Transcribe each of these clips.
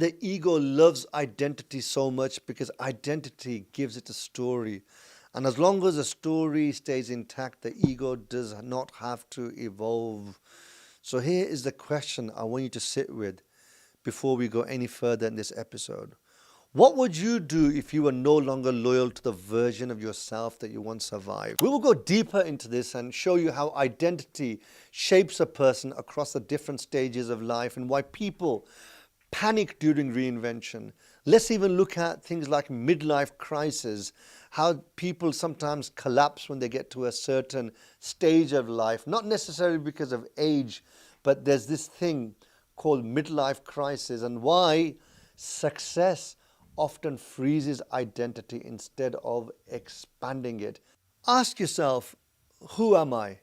The ego loves identity so much because identity gives it a story. And as long as the story stays intact, the ego does not have to evolve. So here is the question I want you to sit with before we go any further in this episode. What would you do if you were no longer loyal to the version of yourself that you once survived? We will go deeper into this and show you how identity shapes a person across the different stages of life and why people panic during reinvention. Let's even look at things like midlife crisis, how people sometimes collapse when they get to a certain stage of life, not necessarily because of age, but there's this thing called midlife crisis, and why success often freezes identity instead of expanding it. Ask yourself, who am I?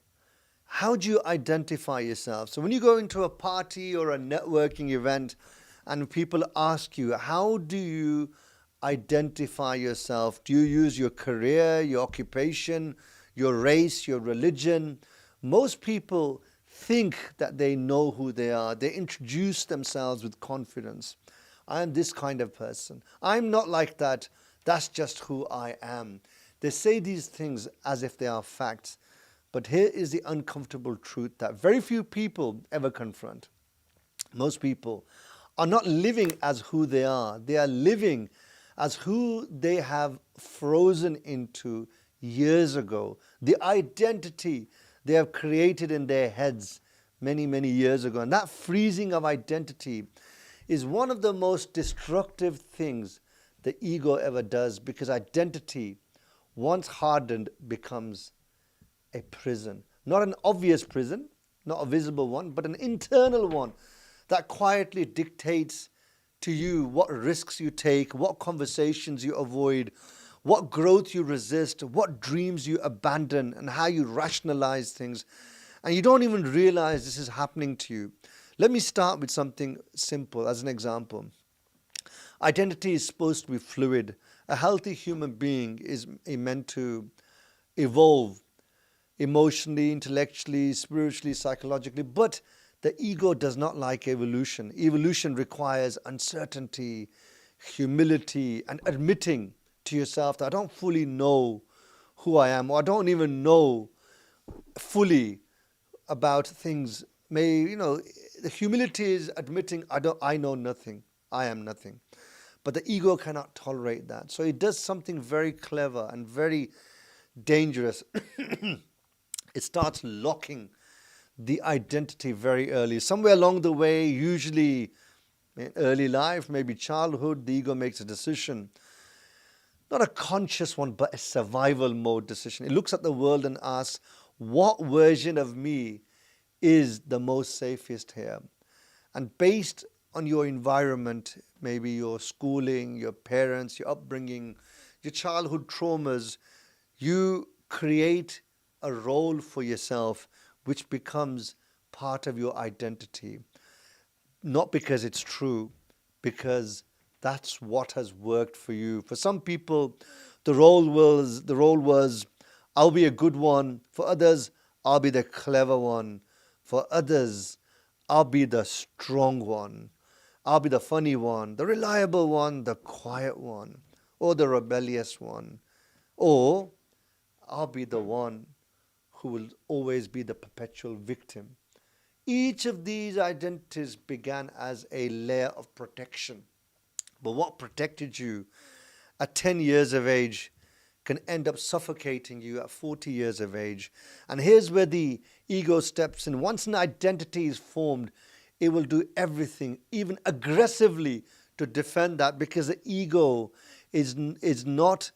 How do you identify yourself? So when you go into a party or a networking event and people ask you, how do you identify yourself? Do you use your career, your occupation, your race, your religion? Most people think that they know who they are. They introduce themselves with confidence. I am this kind of person. I'm not like that. That's just who I am. They say these things as if they are facts. But here is the uncomfortable truth that very few people ever confront. Most people are not living as who they are. They are living as who they have frozen into years ago. The identity they have created in their heads many, many years ago. And that freezing of identity is one of the most destructive things the ego ever does, because identity, once hardened, becomes a prison. Not an obvious prison, not a visible one, but an internal one that quietly dictates to you what risks you take, what conversations you avoid, what growth you resist, what dreams you abandon, and how you rationalize things. And you don't even realize this is happening to you. Let me start with something simple as an example. Identity is supposed to be fluid. A healthy human being is meant to evolve emotionally, intellectually, spiritually, psychologically, but the ego does not like evolution. Evolution requires uncertainty, humility, and admitting to yourself that I don't fully know who I am, or I don't even know fully about things. The humility is admitting I know nothing, I am nothing. But the ego cannot tolerate that. So it does something very clever and very dangerous. It starts locking the identity very early. Somewhere along the way, usually in early life, maybe childhood, the ego makes a decision. Not a conscious one, but a survival mode decision. It looks at the world and asks, what version of me is the most safest here? And based on your environment, maybe your schooling, your parents, your upbringing, your childhood traumas, you create a role for yourself which becomes part of your identity. Not because it's true, because that's what has worked for you. For some people, the role was I'll be a good one. For others, I'll be the clever one. For others, I'll be the strong one. I'll be the funny one, the reliable one, the quiet one, or the rebellious one. Or I'll be the one who will always be the perpetual victim. Each of these identities began as a layer of protection. But what protected you at 10 years of age can end up suffocating you at 40 years of age. And here's where the ego steps in. Once an identity is formed, it will do everything, even aggressively, to defend that, because the ego is not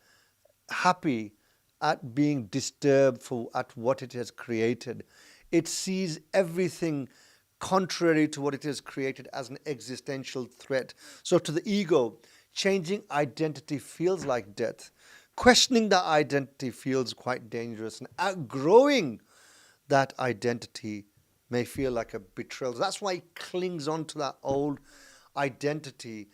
happy at being disturbed at what it has created. It sees everything contrary to what it has created as an existential threat. So to the ego, changing identity feels like death. Questioning that identity feels quite dangerous. And outgrowing that identity may feel like a betrayal. That's why it clings on to that old identity,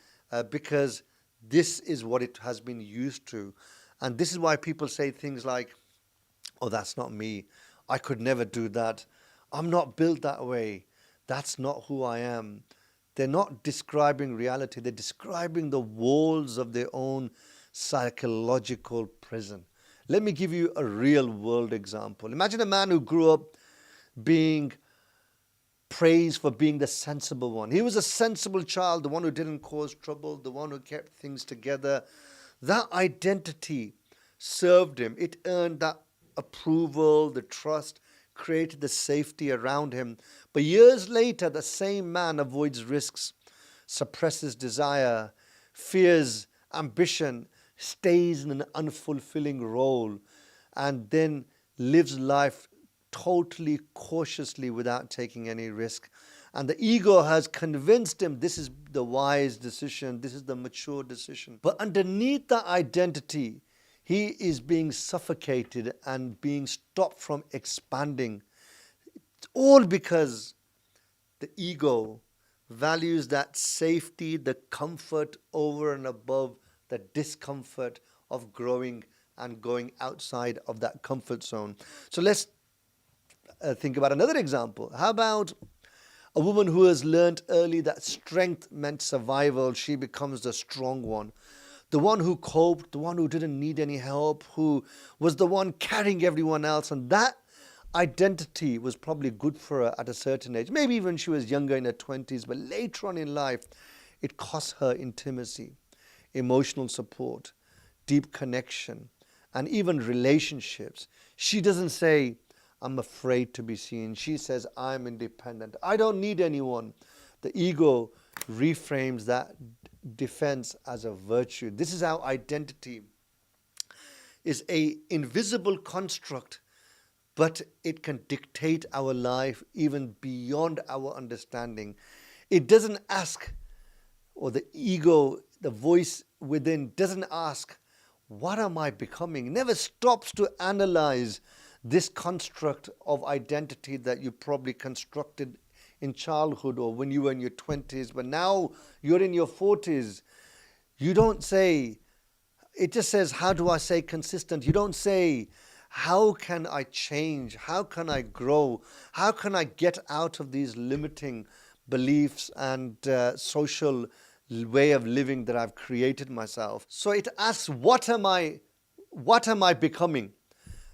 because this is what it has been used to. And this is why people say things like, oh, that's not me. I could never do that. I'm not built that way. That's not who I am. they're not describing reality, they're describing the walls of their own psychological prison. Let me give you a real world example. Imagine a man who grew up being praised for being the sensible one. He was a sensible child, the one who didn't cause trouble, the one who kept things together. That identity served him. It earned that approval, the trust, created the safety around him. But years later, the same man avoids risks, suppresses desire, fears ambition, stays in an unfulfilling role, and then lives life totally cautiously without taking any risk. And the ego has convinced him this is the wise decision, this is the mature decision. But underneath that identity, he is being suffocated and being stopped from expanding. It's all because the ego values that safety, the comfort over and above the discomfort of growing and going outside of that comfort zone. So let's think about another example. How about a woman who has learned early that strength meant survival? She becomes the strong one. The one who coped, the one who didn't need any help, who was the one carrying everyone else. And that identity was probably good for her at a certain age. Maybe even when she was younger, in her 20s. But later on in life, it cost her intimacy, emotional support, deep connection, and even relationships. She doesn't say, I'm afraid to be seen. She says, I'm independent. I don't need anyone. The ego reframes that defense as a virtue. This is how identity is an invisible construct, but it can dictate our life even beyond our understanding. It doesn't ask, or the ego, the voice within doesn't ask, what am I becoming? It never stops to analyze this construct of identity that you probably constructed in childhood or when you were in your 20s, but now you're in your 40s. You don't say, it just says, how do I stay consistent? You don't say, how can I change? How can I grow? How can I get out of these limiting beliefs and social way of living that I've created myself? So it asks, what am I becoming?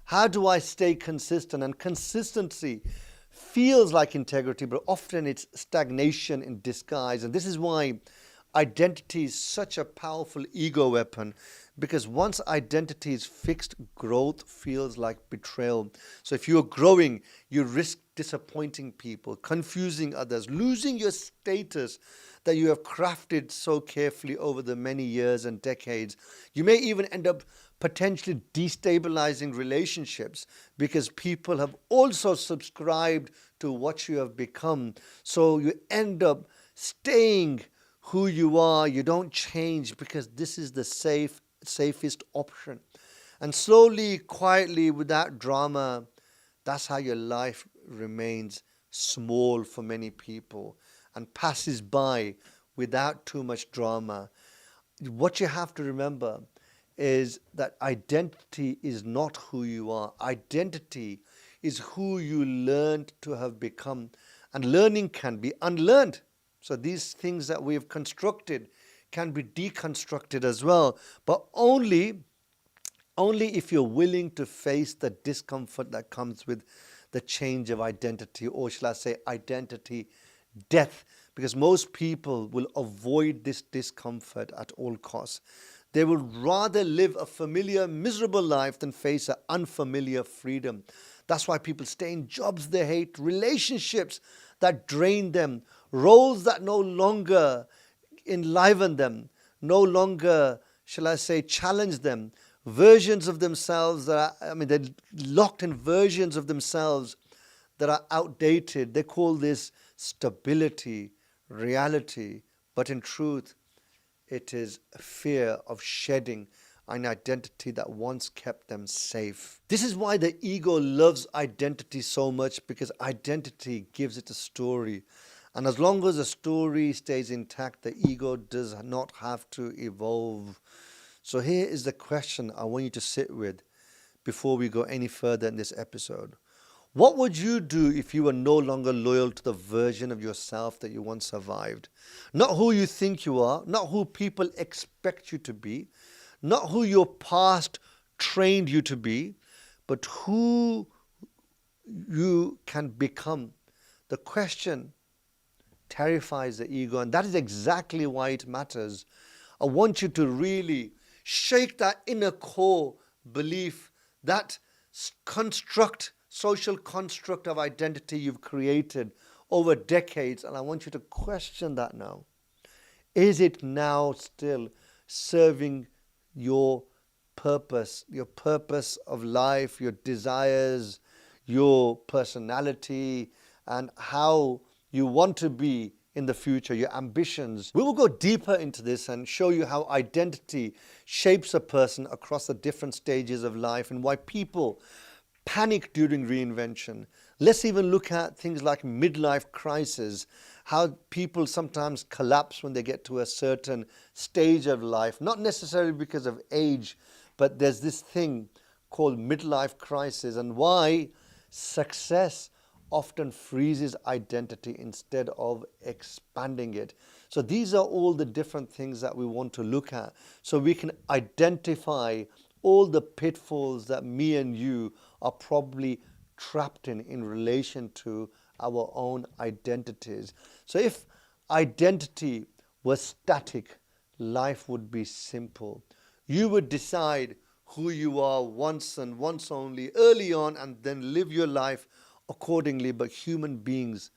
How do I stay consistent? And consistency feels like integrity, but often it's stagnation in disguise. And this is why identity is such a powerful ego weapon, because once identity is fixed, growth feels like betrayal. So if you're growing, you risk disappointing people, confusing others, losing your status that you have crafted so carefully over the many years and decades. You may even end up potentially destabilizing relationships because people have also subscribed to what you have become. So you end up staying who you are. You don't change because this is the safest option. And slowly, quietly, without drama, that's how your life remains small for many people and passes by without too much drama. What you have to remember is that identity is not who you are. Identity is who you learned to have become. And learning can be unlearned. So these things that we have constructed can be deconstructed as well. But only if you're willing to face the discomfort that comes with the change of identity, or shall I say identity death, because most people will avoid this discomfort at all costs. They would rather live a familiar, miserable life than face an unfamiliar freedom. That's why people stay in jobs they hate, relationships that drain them, roles that no longer enliven them, no longer, shall I say, challenge them, versions of themselves that are, they're locked in versions of themselves that are outdated. They call this stability, reality, but in truth, it is a fear of shedding an identity that once kept them safe. This is why the ego loves identity so much, because identity gives it a story. And as long as the story stays intact, the ego does not have to evolve. So here is the question I want you to sit with before we go any further in this episode. What would you do if you were no longer loyal to the version of yourself that you once survived? Not who you think you are, not who people expect you to be, not who your past trained you to be, but who you can become. The question terrifies the ego, and that is exactly why it matters. I want you to really shake that inner core belief, that social construct of identity you've created over decades, and I want you to question that now. Is it now still serving your purpose of life, your desires, your personality, and how you want to be in the future, your ambitions? We will go deeper into this and show you how identity shapes a person across the different stages of life and why people panic during reinvention. Let's even look at things like midlife crisis, how people sometimes collapse when they get to a certain stage of life, not necessarily because of age, but there's this thing called midlife crisis, and why success often freezes identity instead of expanding it. So these are all the different things that we want to look at so we can identify all the pitfalls that me and you are probably trapped in relation to our own identities. So if identity was static, life would be simple. You would decide who you are once and once only early on and then live your life accordingly. But human beings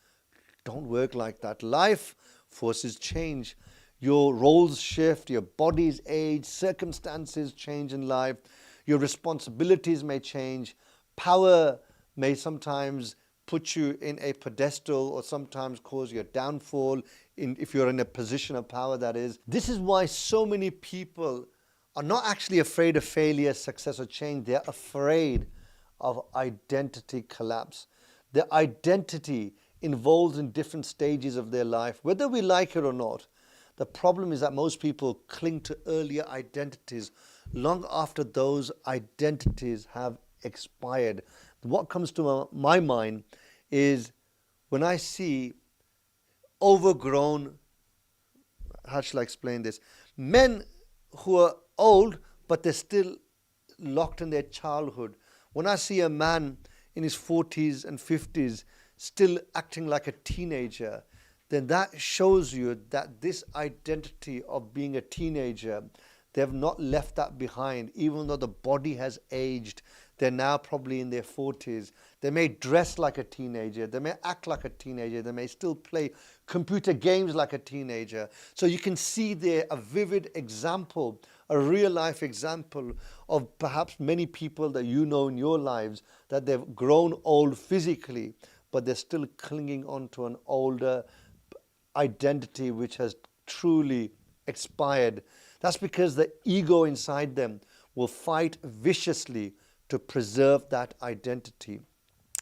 don't work like that. Life forces change. Your roles shift, your bodies age, circumstances change in life, your responsibilities may change, power may sometimes put you in a pedestal or sometimes cause your downfall if you're in a position of power, that is. This is why so many people are not actually afraid of failure, success, or change. They're afraid of identity collapse. Their identity involves in different stages of their life, whether we like it or not. The problem is that most people cling to earlier identities long after those identities have expired. What comes to my mind is when I see overgrown, how shall I explain this? Men who are old, but they're still locked in their childhood. When I see a man in his 40s and 50s still acting like a teenager, then that shows you that this identity of being a teenager, they have not left that behind. Even though the body has aged, they're now probably in their 40s. They may dress like a teenager, they may act like a teenager, they may still play computer games like a teenager. So you can see there a vivid example, a real life example of perhaps many people that you know in your lives that they've grown old physically, but they're still clinging on to an older identity which has truly expired. That's because the ego inside them will fight viciously to preserve that identity.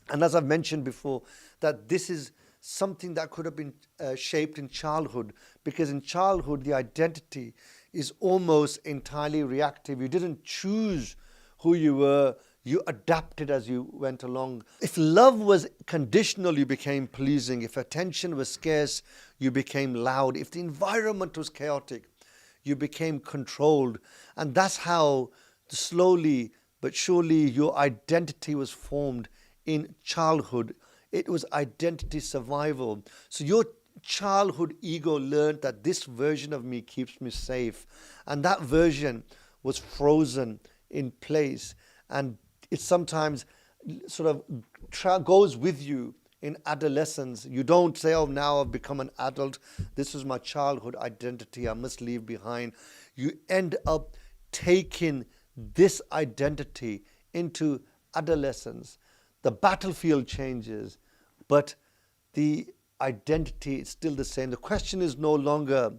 And as I've mentioned before, that this is something that could have been shaped in childhood, because in childhood the identity is almost entirely reactive. You didn't choose who you were, you adapted as you went along. If love was conditional, you became pleasing. If attention was scarce, you became loud. If the environment was chaotic, you became controlled. And that's how slowly but surely your identity was formed in childhood. It was identity survival. So your childhood ego learned that this version of me keeps me safe. And that version was frozen in place. And it sometimes sort of goes with you in adolescence. You don't say, oh, now I've become an adult. This is my childhood identity. I must leave behind. You end up taking this identity into adolescence. The battlefield changes, but the identity is still the same. The question is no longer,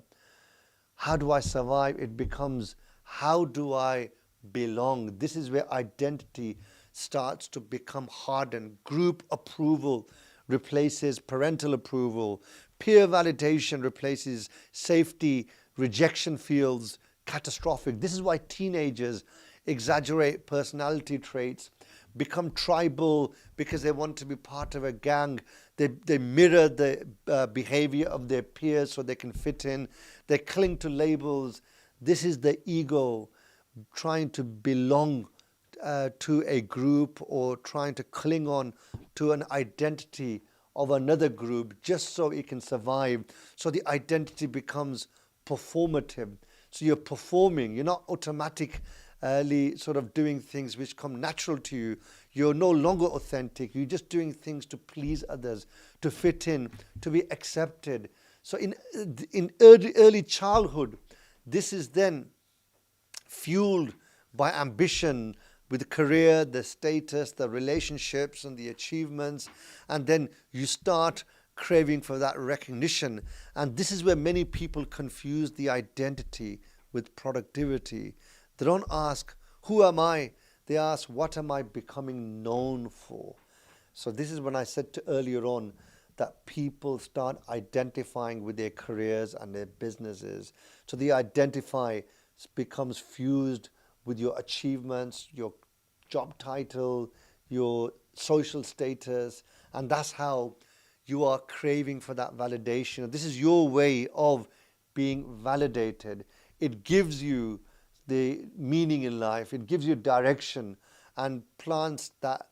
how do I survive? It becomes, how do I belong? This is where identity starts to become hardened. Group approval replaces parental approval. Peer validation replaces safety. Rejection feels catastrophic. This is why teenagers exaggerate personality traits become tribal because they want to be part of a gang. They mirror the behavior of their peers so they can fit in. They cling to labels. This is the ego trying to belong to a group, or trying to cling on to an identity of another group just so it can survive. So the identity becomes performative. So you're performing, you're not automatically sort of doing things which come natural to you. You're no longer authentic. You're just doing things to please others, to fit in, to be accepted. So in early childhood, this is then fueled by ambition, with the career, the status, the relationships, and the achievements. And then you start craving for that recognition. And this is where many people confuse the identity with productivity. They don't ask, who am I? They ask, what am I becoming known for? So this is when I said earlier on that people start identifying with their careers and their businesses. So the identify becomes fused with your achievements, your job title, your social status, and that's how you are craving for that validation. This is your way of being validated. It gives you the meaning in life, it gives you direction, and plants that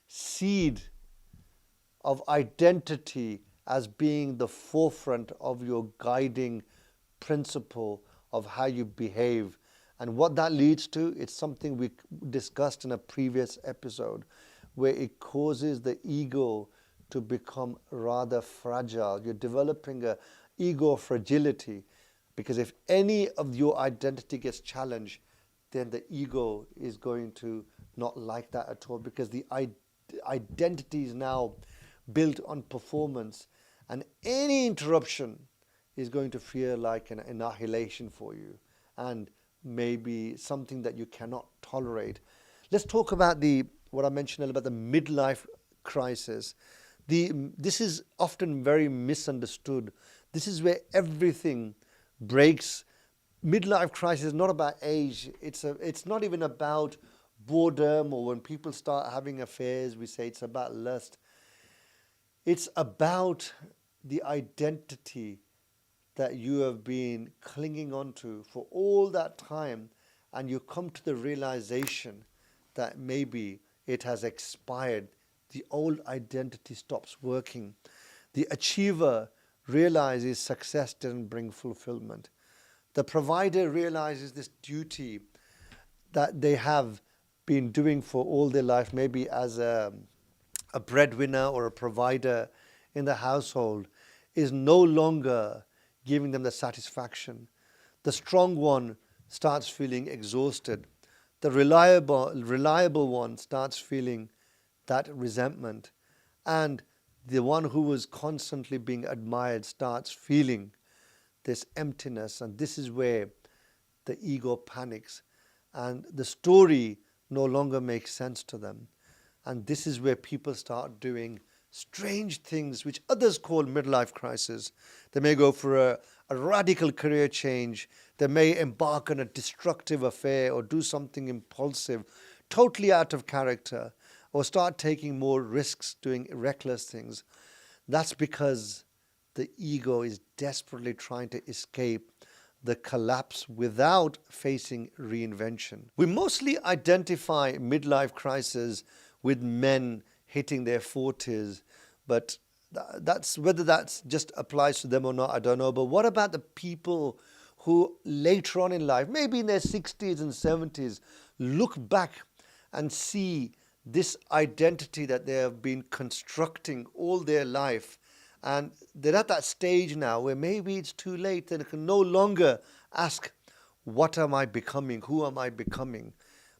seed of identity as being the forefront of your guiding principle of how you behave. And what that leads to, it's something we discussed in a previous episode, where it causes the ego to become rather fragile. You're developing a ego fragility, because if any of your identity gets challenged, then the ego is going to not like that at all, because the identity is now built on performance, and any interruption is going to feel like an annihilation for you, and maybe something that you cannot tolerate. Let's talk about what I mentioned about the midlife crisis. This is often very misunderstood. This is where everything breaks. Midlife crisis is not about age. It's not even about boredom, or when people start having affairs, we say it's about lust. It's about the identity that you have been clinging on to for all that time, and you come to the realization that maybe it has expired. The old identity stops working. The achiever realizes success didn't bring fulfillment. The provider realizes this duty that they have been doing for all their life, maybe as a breadwinner or a provider in the household, is no longer giving them the satisfaction. The strong one starts feeling exhausted. The reliable one starts feeling that resentment. And the one who was constantly being admired starts feeling this emptiness. And this is where the ego panics, and the story no longer makes sense to them. And this is where people start doing strange things which others call midlife crisis. They may go for a radical career change. They may embark on a destructive affair, or do something impulsive, totally out of character, or start taking more risks, doing reckless things. That's because the ego is desperately trying to escape the collapse without facing reinvention. We mostly identify midlife crisis with men hitting their 40s, but that's whether that's just applies to them or not, I don't know. But what about the people who later on in life, maybe in their 60s and 70s, look back and see this identity that they have been constructing all their life, and they're at that stage now where maybe it's too late, and they can no longer ask, what am I becoming? Who am I becoming?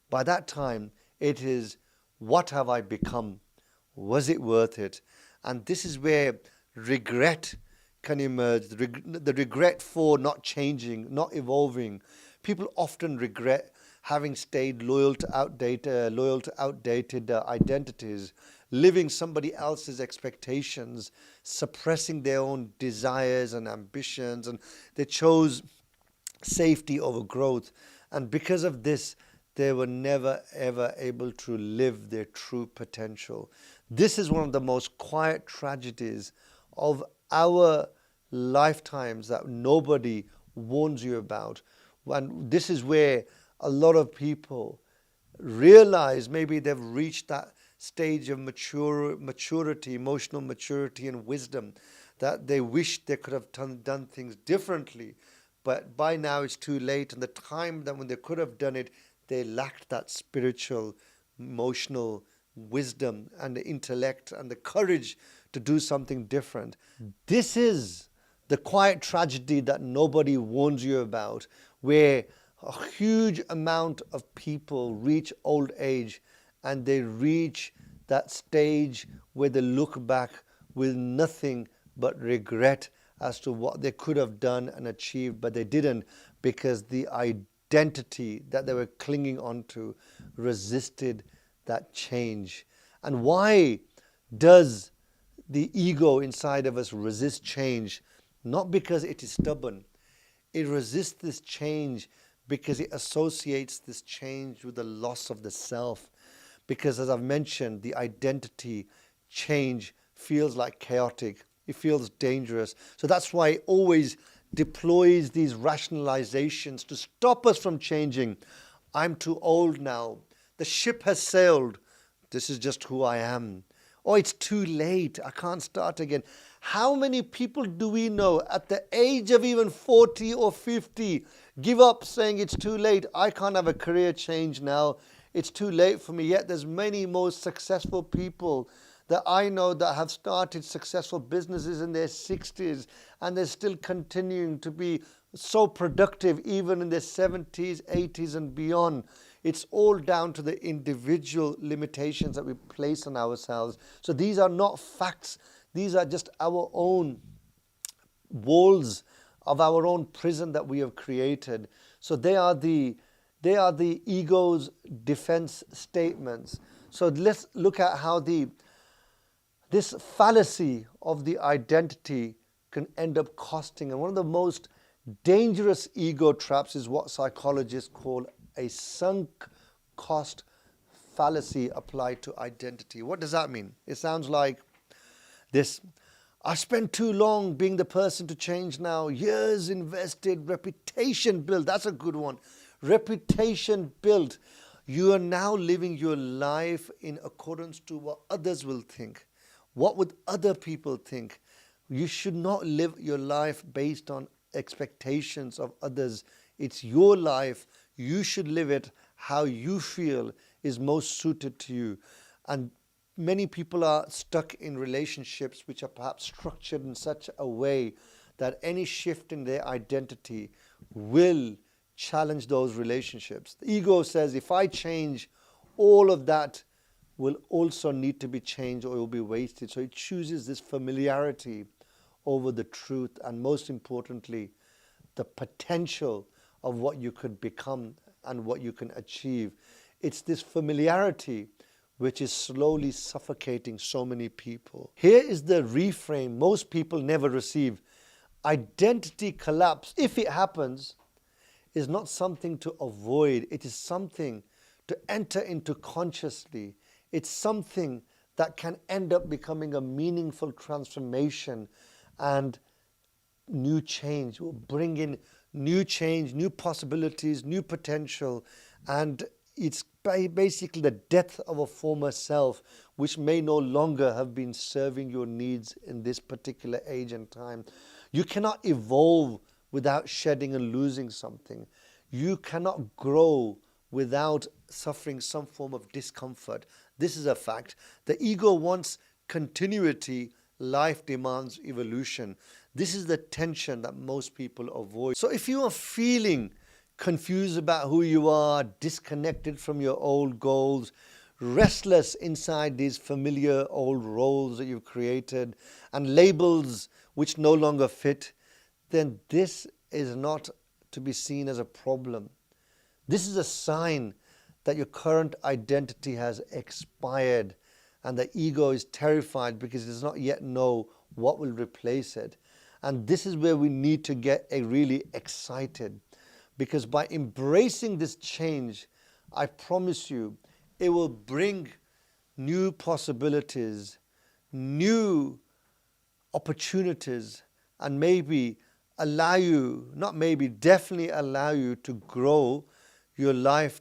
By that time, it is, what have I become? Was it worth it? And this is where regret can emerge, the regret for not changing, not evolving. People often regret having stayed loyal to outdated identities, living somebody else's expectations, suppressing their own desires and ambitions, and they chose safety over growth. And because of this, they were never ever able to live their true potential. This is one of the most quiet tragedies of our lifetimes that nobody warns you about. And this is where a lot of people realize maybe they've reached that stage of maturity, emotional maturity and wisdom, that they wish they could have done things differently. But by now it's too late, and the time that when they could have done it, they lacked that spiritual, emotional wisdom and the intellect and the courage to do something different. This is the quiet tragedy that nobody warns you about, where a huge amount of people reach old age and they reach that stage where they look back with nothing but regret as to what they could have done and achieved, but they didn't, because the identity that they were clinging onto resisted that change. And why does the ego inside of us resist change? Not because it is stubborn. It resists this change because it associates this change with the loss of the self. Because, as I've mentioned, the identity change feels like chaotic. It feels dangerous. So that's why it always deploys these rationalizations to stop us from changing. I'm too old now. The ship has sailed. This is just who I am. Oh, it's too late. I can't start again. How many people do we know at the age of even 40 or 50 give up saying it's too late? I can't have a career change now. It's too late for me. Yet there's many most successful people that I know that have started successful businesses in their 60s, and they're still continuing to be so productive even in their 70s, 80s and beyond. It's all down to the individual limitations that we place on ourselves. So these are not facts. These are just our own walls of our own prison that we have created. So they are the ego's defense statements. So let's look at how this fallacy of the identity can end up costing. And one of the most dangerous ego traps is what psychologists call a sunk cost fallacy applied to identity. What does that mean? It sounds like this: I spent too long being the person to change now. Years invested, reputation built. That's a good one. Reputation built. You are now living your life in accordance to what others will think. What would other people think? You should not live your life based on expectations of others. It's your life. You should live it how you feel is most suited to you. And many people are stuck in relationships which are perhaps structured in such a way that any shift in their identity will challenge those relationships. The ego says, if I change, all of that will also need to be changed or it will be wasted. So it chooses this familiarity over the truth, and most importantly, the potential of what you could become and what you can achieve. It's this familiarity which is slowly suffocating so many people. Here is the reframe most people never receive. Identity collapse, if it happens, is not something to avoid. It is something to enter into consciously. It's something that can end up becoming a meaningful transformation, and new change will bring in new change, new possibilities, new potential. And it's basically the death of a former self which may no longer have been serving your needs in this particular age and time. You cannot evolve without shedding and losing something. You cannot grow without suffering some form of discomfort. This is a fact. The ego wants continuity. Life demands evolution. This is the tension that most people avoid. So if you are feeling confused about who you are, disconnected from your old goals, restless inside these familiar old roles that you've created, and labels which no longer fit, then this is not to be seen as a problem. This is a sign that your current identity has expired, and the ego is terrified because it does not yet know what will replace it. And this is where we need to get really excited, because by embracing this change, I promise you, it will bring new possibilities, new opportunities, and maybe allow you, not maybe, definitely allow you to grow your life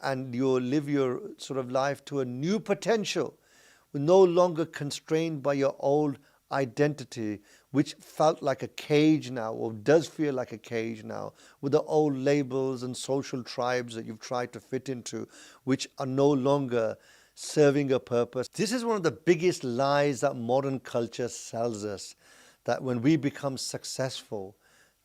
and you'll live your sort of life to a new potential. We're no longer constrained by your old identity, which felt like a cage now, or does feel like a cage now, with the old labels and social tribes that you've tried to fit into, which are no longer serving a purpose. This is one of the biggest lies that modern culture sells us, that when we become successful,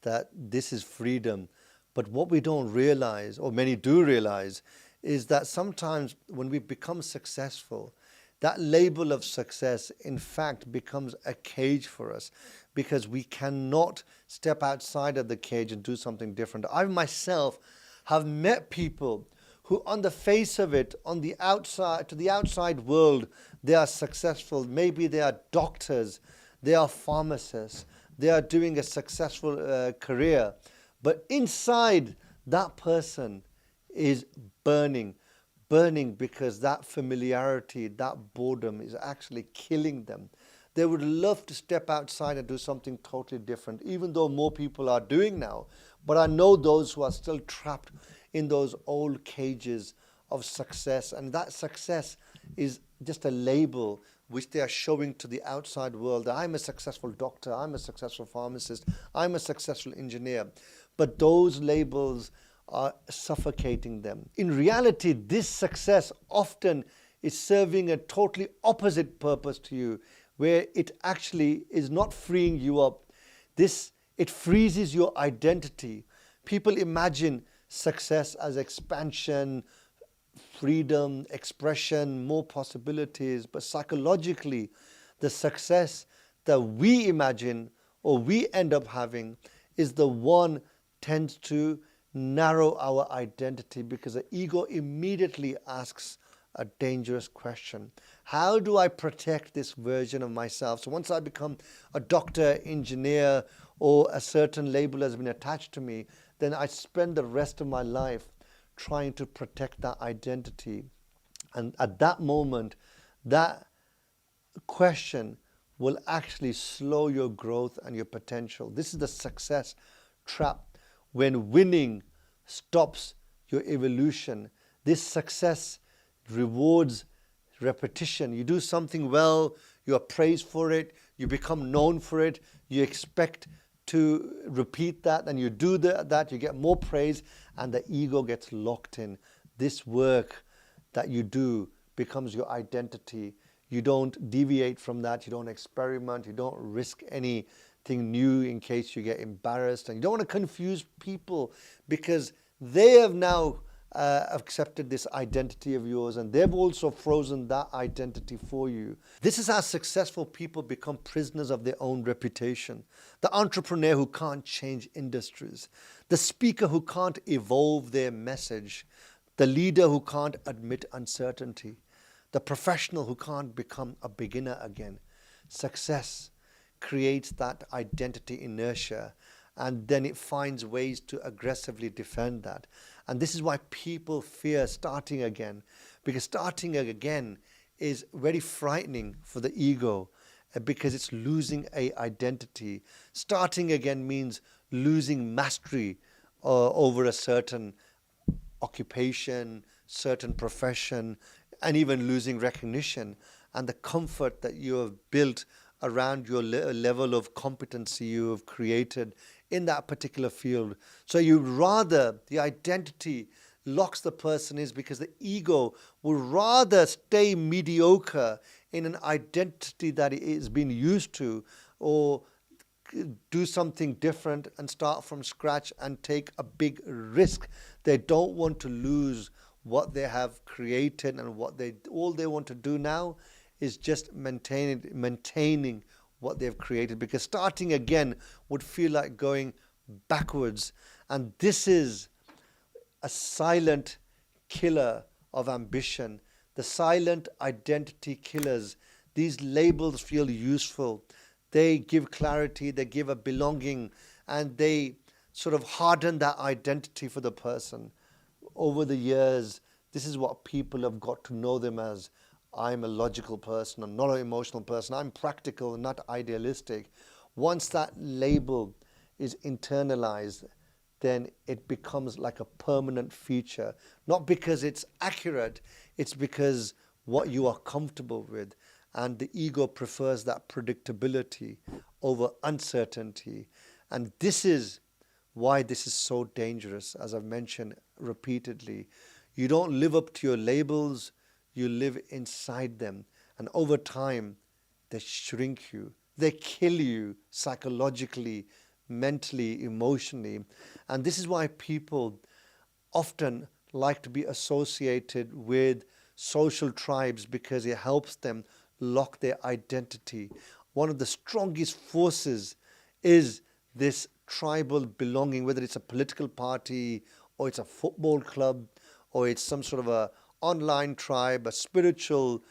that this is freedom. But what we don't realize, or many do realize, is that sometimes when we become successful, that label of success in fact becomes a cage for us, because we cannot step outside of the cage and do something different. I myself have met people who on the face of it, on the outside, to the outside world, they are successful. Maybe they are doctors, they are pharmacists, they are doing a successful career. But inside, that person is burning because that familiarity, that boredom is actually killing them. They would love to step outside and do something totally different, even though more people are doing now. But I know those who are still trapped in those old cages of success, and that success is just a label which they are showing to the outside world. I'm a successful doctor, I'm a successful pharmacist, I'm a successful engineer. But those labels are suffocating them. In reality, this success often is serving a totally opposite purpose to you, where it actually is not freeing you up. It freezes your identity. People imagine success as expansion, freedom, expression, more possibilities, but psychologically, the success that we imagine or we end up having is the one tends to narrow our identity, because the ego immediately asks a dangerous question. How do I protect this version of myself? So once I become a doctor, engineer, or a certain label has been attached to me, then I spend the rest of my life trying to protect that identity. And at that moment, that question will actually slow your growth and your potential. This is the success trap. When winning stops your evolution, this success rewards repetition. You do something well, you are praised for it, you become known for it, you expect to repeat that, and you do that, you get more praise, and the ego gets locked in. This work that you do becomes your identity. You don't deviate from that, you don't experiment, you don't risk anything new in case you get embarrassed, and you don't want to confuse people, because they have now accepted this identity of yours, and they've also frozen that identity for you. This is how successful people become prisoners of their own reputation. The entrepreneur who can't change industries, the speaker who can't evolve their message, the leader who can't admit uncertainty, the professional who can't become a beginner again. Success creates that identity inertia, and then it finds ways to aggressively defend that. And this is why people fear starting again, because starting again is very frightening for the ego, because it's losing an identity. Starting again means losing mastery over a certain occupation, certain profession, and even losing recognition and the comfort that you have built around your level of competency you have created in that particular field. So you'd rather, the identity locks the person is because the ego would rather stay mediocre in an identity that it has been used to, or do something different and start from scratch and take a big risk. They don't want to lose what they have created, and all they want to do now is just maintaining what they've created, because starting again would feel like going backwards. And this is a silent killer of ambition. The silent identity killers. These labels feel useful. They give clarity, they give a belonging, and they sort of harden that identity for the person. Over the years, This is what people have got to know them as. I'm a logical person, I'm not an emotional person, I'm practical and not idealistic. Once that label is internalized, then it becomes like a permanent feature. Not because it's accurate, it's because what you are comfortable with. And the ego prefers that predictability over uncertainty. And this is why this is so dangerous, as I've mentioned repeatedly. You don't live up to your labels, you live inside them. And over time, they shrink you. They kill you psychologically, mentally, emotionally. And this is why people often like to be associated with social tribes, because it helps them lock their identity. One of the strongest forces is this tribal belonging, whether it's a political party or it's a football club or it's some sort of a online tribe, a spiritual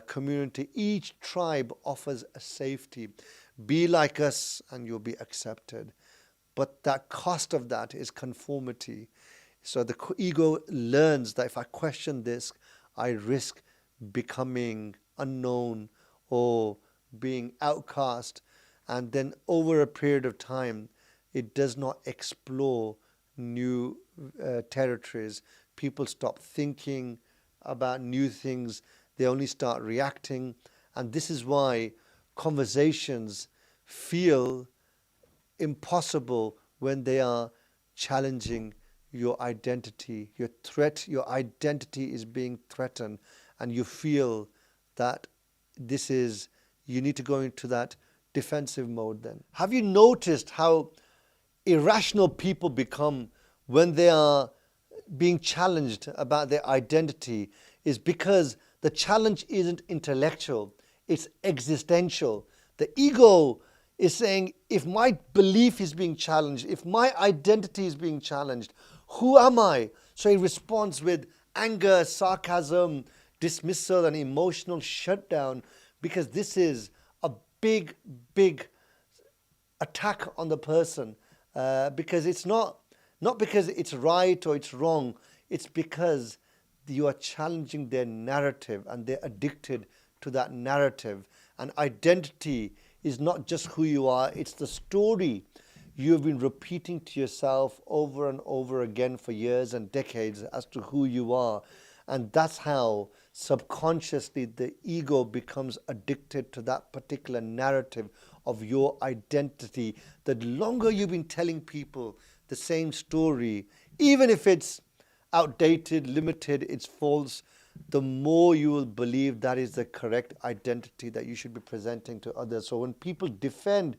community. Each tribe offers a safety. Be like us and you'll be accepted. But that cost of that is conformity. So the ego learns that if I question this, I risk becoming unknown or being outcast. And then over a period of time, it does not explore new territories. People stop thinking about new things. They only start reacting. And this is why conversations feel impossible when they are challenging your identity. Your identity is being threatened, and you feel that you need to go into that defensive mode then. Have you noticed how irrational people become when they are being challenged about their identity? Is because the challenge isn't intellectual, it's existential. The ego is saying, if my belief is being challenged, if my identity is being challenged, who am I? So it responds with anger, sarcasm, dismissal, and emotional shutdown, because this is a big, big attack on the person. Because it's not because it's right or it's wrong, it's because you are challenging their narrative and they're addicted to that narrative. And identity is not just who you are, it's the story you have been repeating to yourself over and over again for years and decades as to who you are. And that's how subconsciously the ego becomes addicted to that particular narrative of your identity. The longer you've been telling people the same story, even if it's outdated, limited, it's false, the more you will believe that is the correct identity that you should be presenting to others. So when people defend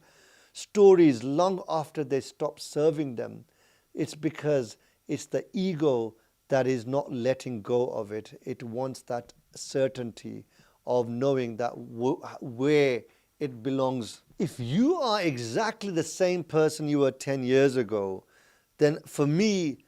stories long after they stop serving them, it's because it's the ego that is not letting go of it. It wants that certainty of knowing that where it belongs. If you are exactly the same person you were 10 years ago, then for me,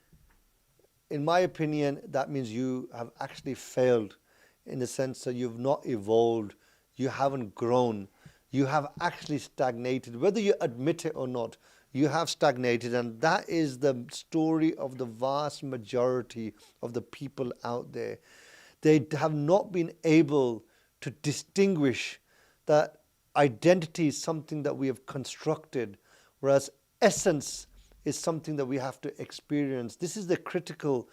in my opinion, that means you have actually failed, in the sense that you've not evolved, you haven't grown, you have actually stagnated. Whether you admit it or not, you have stagnated. And that is the story of the vast majority of the people out there. They have not been able to distinguish that identity is something that we have constructed, whereas essence is something that we have to experience. This is the critical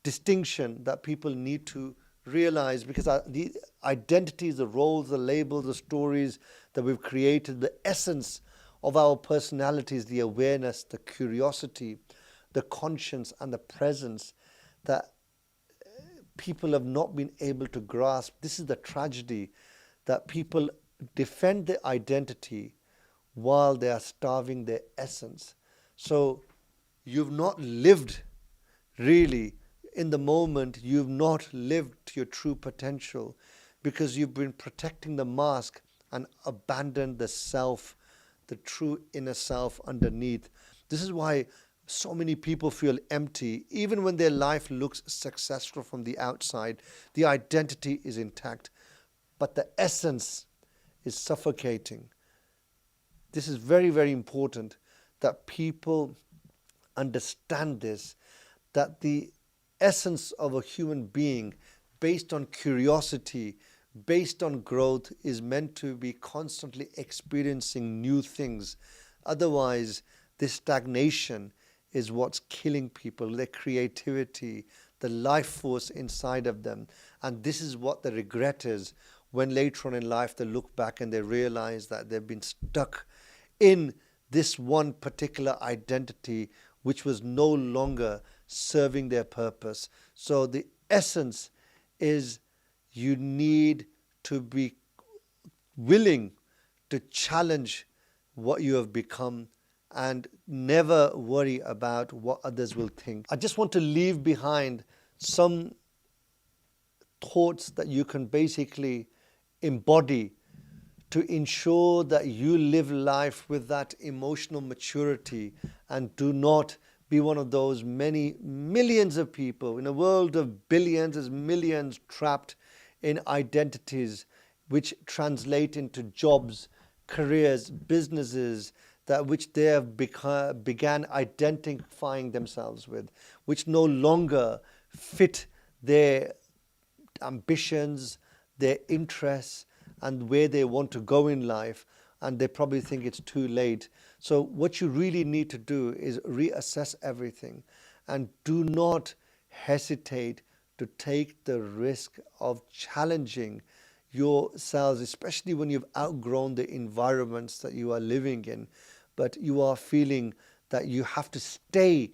distinction that people need to realize, because the identities, the roles, the labels, the stories that we've created, the essence of our personalities, the awareness, the curiosity, the conscience, and the presence that people have not been able to grasp. This is the tragedy, that people defend their identity while they are starving their essence. So you've not lived really in the moment, you've not lived to your true potential, because you've been protecting the mask and abandoned the self, the true inner self underneath. This is why so many people feel empty. Even when their life looks successful from the outside, the identity is intact, but the essence is suffocating. This is very, very important that people understand this, that the essence of a human being, based on curiosity, based on growth, is meant to be constantly experiencing new things. Otherwise, this stagnation is what's killing people, their creativity, the life force inside of them. And this is what the regret is, when later on in life they look back and they realize that they've been stuck in this one particular identity which was no longer serving their purpose. So the essence is, you need to be willing to challenge what you have become and never worry about what others will think. I just want to leave behind some thoughts that you can basically embody to ensure that you live life with that emotional maturity and do not be one of those many millions of people. In a world of billions, there's millions trapped in identities which translate into jobs, careers, businesses, that which they have began identifying themselves with, which no longer fit their ambitions, their interests, and where they want to go in life, and they probably think it's too late. So what you really need to do is reassess everything, and do not hesitate to take the risk of challenging yourselves, especially when you've outgrown the environments that you are living in, but you are feeling that you have to stay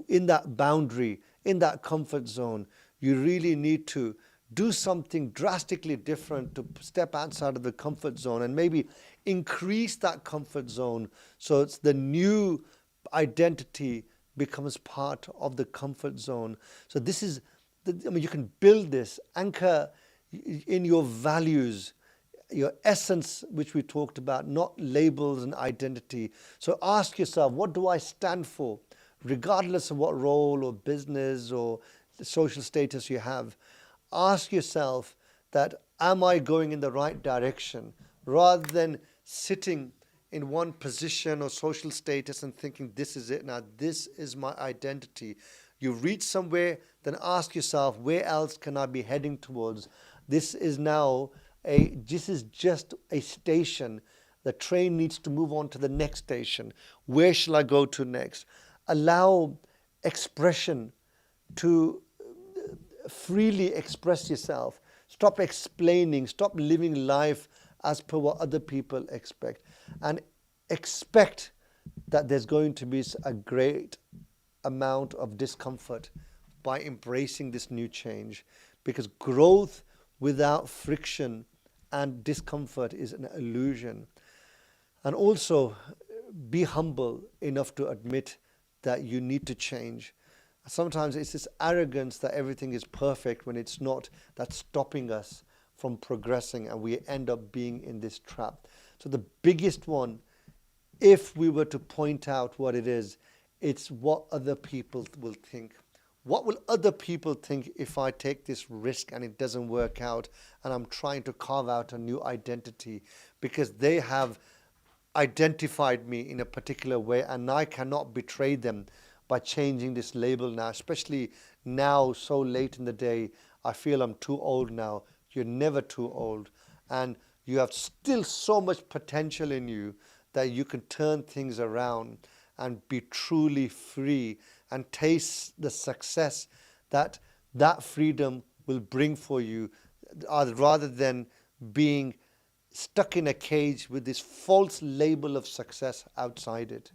in that boundary, in that comfort zone. You really need to do something drastically different to step outside of the comfort zone and maybe increase that comfort zone, so it's the new identity becomes part of the comfort zone. So this is, you can build this, anchor in your values, your essence, which we talked about, not labels and identity. So ask yourself, what do I stand for? Regardless of what role or business or social status you have, ask yourself that, am I going in the right direction? Rather than sitting in one position or social status and thinking, this is it now, this is my identity. You reach somewhere, then ask yourself, where else can I be heading towards? This is just a station. The train needs to move on to the next station. Where shall I go to next? Allow expression to freely express yourself. Stop explaining, stop living life as per what other people expect, and expect that there's going to be a great amount of discomfort by embracing this new change, because growth without friction and discomfort is an illusion. And also be humble enough to admit that you need to change. Sometimes it's this arrogance that everything is perfect when it's not, that's stopping us from progressing, and we end up being in this trap. So the biggest one, if we were to point out what it is, it's what other people will think. What will other people think if I take this risk and it doesn't work out and I'm trying to carve out a new identity, because they have identified me in a particular way and I cannot betray them by changing this label now, especially now so late in the day. I feel I'm too old now. You're never too old, and you have still so much potential in you that you can turn things around and be truly free and taste the success that that freedom will bring for you, rather than being stuck in a cage with this false label of success outside it.